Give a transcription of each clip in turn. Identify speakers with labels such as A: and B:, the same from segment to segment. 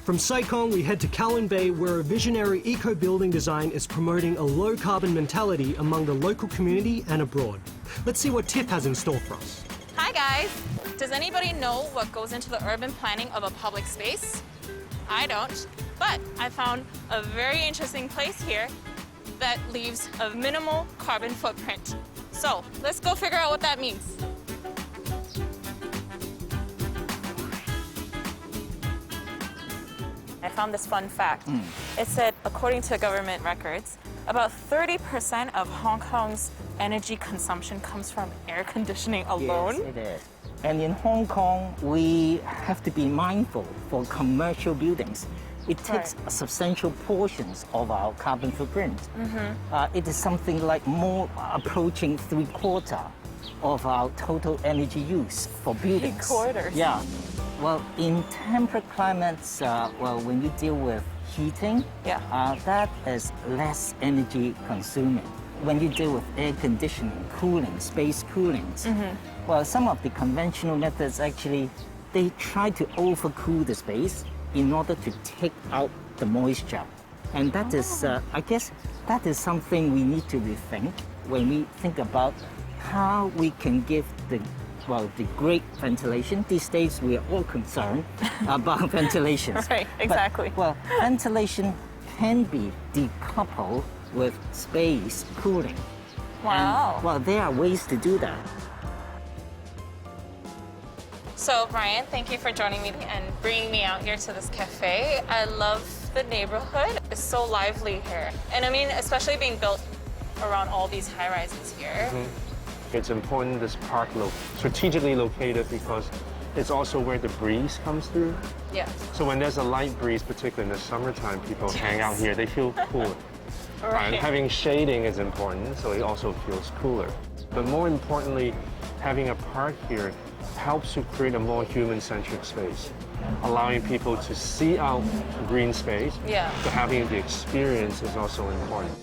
A: From Saikong, we head to Kowloon Bay, where a visionary eco-building design is promoting a low-carbon mentality among the local community and abroad. Let's see what Tiff has in store for us.
B: Hi guys! Does anybody know what goes into the urban planning of a public space? I don't, but I found a very interesting place here that leaves a minimal carbon footprint. So let's go figure out what that means. I found this fun fact. It said, according to government records, about 30% of Hong Kong's energy consumption comes from air conditioning alone.
C: Yes, it is. And in Hong Kong, we have to be mindful for commercial buildings. It takes substantial portions of our carbon footprint. It is something like more approaching 3/4 of our total energy use for buildings.
B: 3/4?
C: Yeah. Well, in temperate climates, when you deal with heating, that is less energy consuming. When you deal with air conditioning, cooling, space coolings, well, some of the conventional methods actually, they try to overcool the space in order to take out the moisture. And that is, I guess, that is something we need to rethink when we think about how we can give the great ventilation. These days, we are all concerned about ventilation.
B: Right, exactly.
C: But, ventilation can be decoupled with space cooling.
B: Wow.
C: And, there are ways to do that.
B: So, Brian, thank you for joining me and bringing me out here to this cafe. I love the neighborhood. It's so lively here. And I mean, especially being built around all these high-rises here.
D: It's important this park strategically located because it's also where the breeze comes through.
B: Yeah.
D: So when there's a light breeze, particularly in the summertime, people hang out here, they feel cooler. And having shading is important, so it also feels cooler. But more importantly, having a park here helps to create a more human-centric space, allowing people to see out green space.
B: Yeah.
D: But having the experience is also important.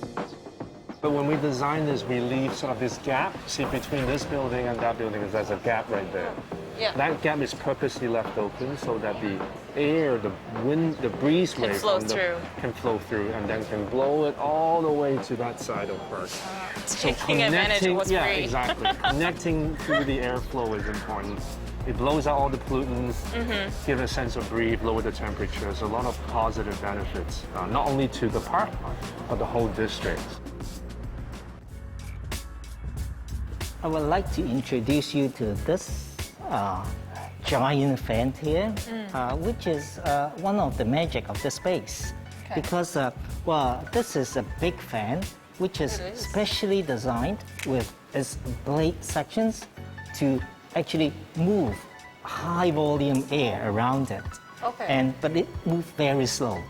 D: But when we design this, we leave sort of this gap. See, between this building and that building, there's a gap right there.
B: Yeah.
D: That gap is purposely left open so that the air, the wind, the breeze wave can flow through and then can blow it all the way to that side of the park.
B: Taking advantage of what's free.
D: Yeah, exactly. Connecting through the airflow is important. It blows out all the pollutants, give a sense of breathe, lower the temperature. There's a lot of positive benefits, not only to the park, but the whole district.
C: I would like to introduce you to this giant fan here, which is one of the magic of the space. Okay. Because, this is a big fan, which is specially designed with its blade sections to actually move high volume air around it.
B: Okay.
C: But it moves very slow.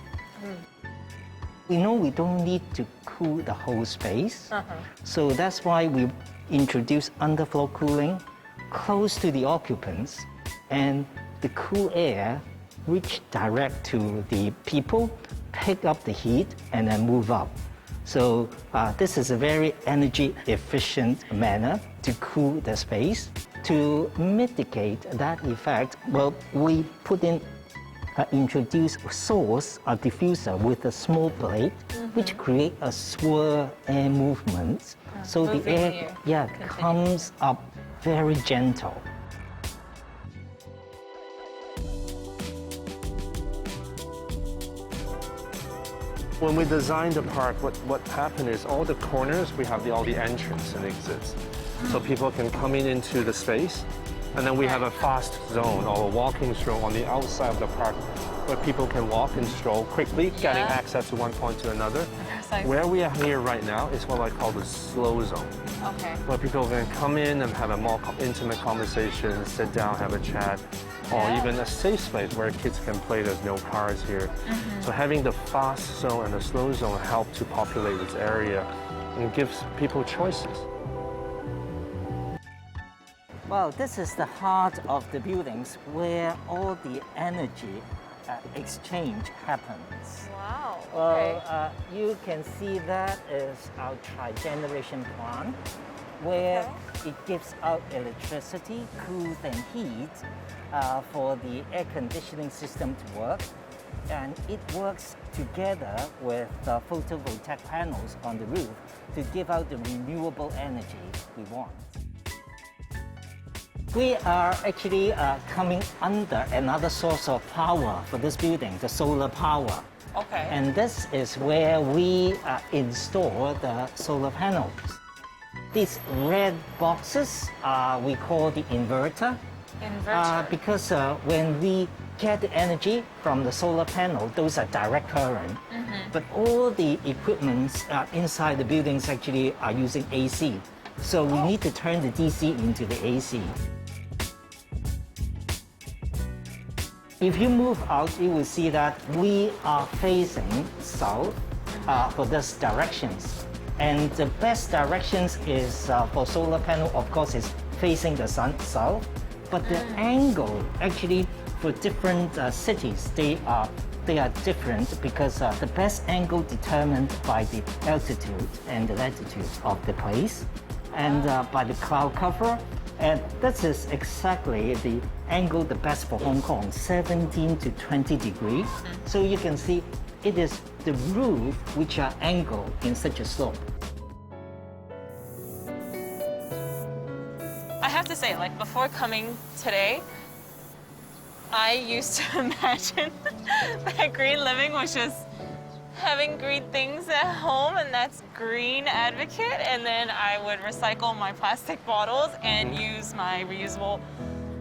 C: We know we don't need to cool the whole space, so that's why we introduce underfloor cooling close to the occupants, and the cool air reach direct to the people, pick up the heat, and then move up. So this is a very energy efficient manner to cool the space. To mitigate that effect, we introduce source, a diffuser with a small blade, which create a swirl air movement. So the air comes up very gentle.
D: When we designed the park, what happened is all the corners, we have all the entrance and exits. So people can come into the space, and then we have a fast zone or a walking stroll on the outside of the park where people can walk and stroll quickly, getting access to one point to another. Where we are here right now is what I call the slow zone.
B: Okay.
D: Where people can come in and have a more intimate conversation, sit down, have a chat, or even a safe space where kids can play. There's no cars here. So having the fast zone and the slow zone help to populate this area and gives people choices.
C: Well, this is the heart of the buildings where all the energy exchange happens.
B: Wow.
C: Well, you can see that is our tri-generation plant, where it gives out electricity, cool and heat for the air conditioning system to work. And it works together with the photovoltaic panels on the roof to give out the renewable energy we want. We are actually coming under another source of power for this building, the solar power.
B: Okay.
C: And this is where we install the solar panels. These red boxes we call the inverter.
B: Inverter.
C: Because when we get the energy from the solar panel, those are direct current. But all the equipments inside the buildings actually are using AC. So we need to turn the DC into the AC. If you move out, you will see that we are facing south for these directions. And the best directions is for solar panel, of course, is facing the sun south. But the angle, actually, for different cities, they are different because the best angle determined by the altitude and the latitude of the place, and by the cloud cover. And this is exactly the angle the best for Hong Kong, 17 to 20 degrees. So you can see it is the roof which are angled in such a slope.
B: I have to say, like, before coming today, I used to imagine that green living was just having green things at home, and that's green advocate, and then I would recycle my plastic bottles and use my reusable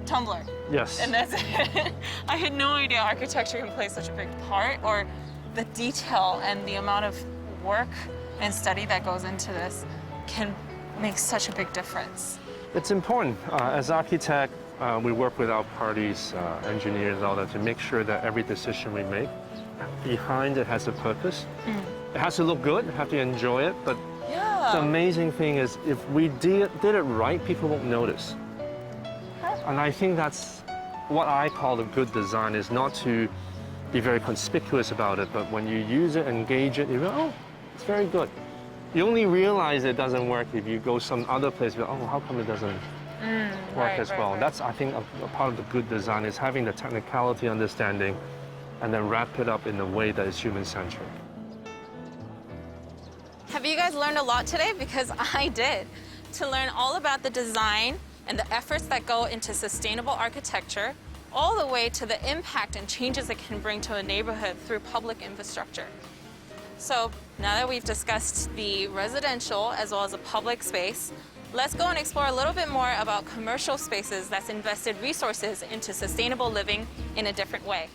B: tumbler.
D: Yes.
B: And that's it. I had no idea architecture can play such a big part, or the detail and the amount of work and study that goes into this can make such a big difference.
D: It's important. As architect, we work with our parties, engineers, and all that to make sure that every decision we make behind it has a purpose. It has to look good, have to enjoy it, but the amazing thing is if we did it right, people won't notice. And I think that's what I call a good design, is not to be very conspicuous about it, but when you use it, engage it, you go, oh, it's very good. You only realize it doesn't work if you go some other place, you go, oh, how come it doesn't work as well? That's, I think, a part of the good design is having the technicality understanding and then wrap it up in a way that is human-centric.
B: Have you guys learned a lot today? Because I did. To learn all about the design and the efforts that go into sustainable architecture, all the way to the impact and changes it can bring to a neighborhood through public infrastructure. So now that we've discussed the residential as well as the public space, let's go and explore a little bit more about commercial spaces that's invested resources into sustainable living in a different way.